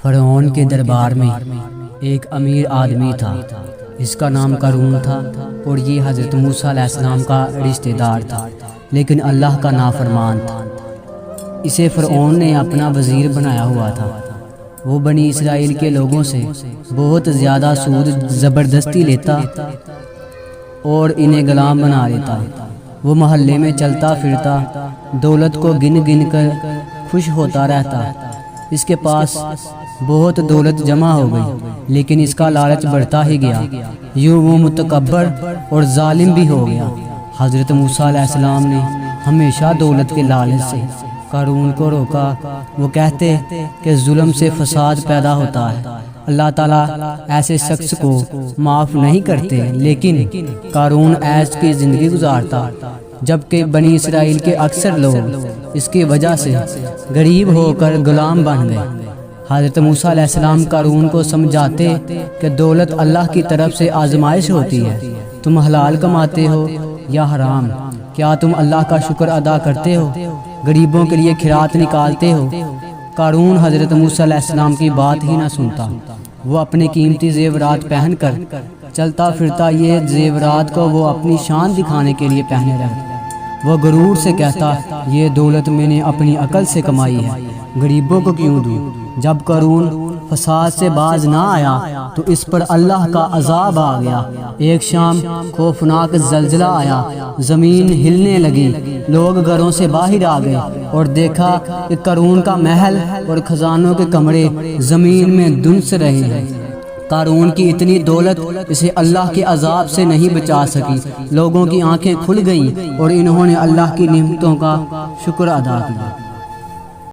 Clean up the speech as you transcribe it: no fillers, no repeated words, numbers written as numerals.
فرعون کے دربار میں ایک امیر آدمی تھا، اس کا نام قارون تھا اور یہ حضرت موسیٰ علیہ السلام کا رشتہ دار تھا، لیکن اللہ کا نافرمان تھا۔ اسے فرعون نے اپنا وزیر بنایا ہوا تھا۔ وہ بنی اسرائیل کے لوگوں سے بہت زیادہ سود زبردستی لیتا اور انہیں غلام بنا لیتا۔ وہ محلے میں چلتا پھرتا دولت کو گن گن کر خوش ہوتا رہتا۔ اس کے پاس بہت دولت جمع ہو گئی، لیکن اس کا لالچ بڑھتا ہی گیا، یوں وہ متکبر اور ظالم بھی ہو گیا۔ حضرت موسیٰ علیہ السلام نے ہمیشہ دولت کے لالچ سے قارون کو روکا۔ وہ کہتے کہ ظلم سے فساد پیدا ہوتا ہے، اللہ تعالیٰ ایسے شخص کو معاف نہیں کرتے، لیکن قارون ایش کی زندگی گزارتا، جبکہ بنی اسرائیل کے اکثر لوگ اس کی وجہ سے غریب ہو کر غلام بن گئے۔ حضرت موسیٰ علیہ السلام قارون کو سمجھاتے کہ دولت اللہ کی طرف سے آزمائش ہوتی ہے، تم حلال کماتے ہو یا حرام، کیا تم اللہ کا شکر ادا کرتے ہو، غریبوں کے لیے خیرات نکالتے ہو؟ قارون حضرت موسیٰ علیہ السلام کی بات ہی نہ سنتا۔ وہ اپنے قیمتی زیورات پہن کر چلتا پھرتا، یہ زیورات کو وہ اپنی شان دکھانے کے لیے پہنے رہتا۔ وہ غرور سے کہتا، یہ دولت میں نے اپنی عقل سے کمائی ہے، غریبوں کو کیوں دوں؟ جب قارون فساد سے باز نہ آیا تو اس پر اللہ کا عذاب آ گیا۔ ایک شام خوفناک زلزلہ آیا، زمین ہلنے لگی، لوگ گھروں سے باہر آ گئے اور دیکھا کہ قارون کا محل اور خزانوں کے کمرے زمین میں دنس رہے ہیں۔ قارون کی اتنی دولت اسے اللہ کے عذاب سے نہیں بچا سکی۔ لوگوں کی آنکھیں کھل گئیں اور انہوں نے اللہ کی نعمتوں کا شکر ادا کیا۔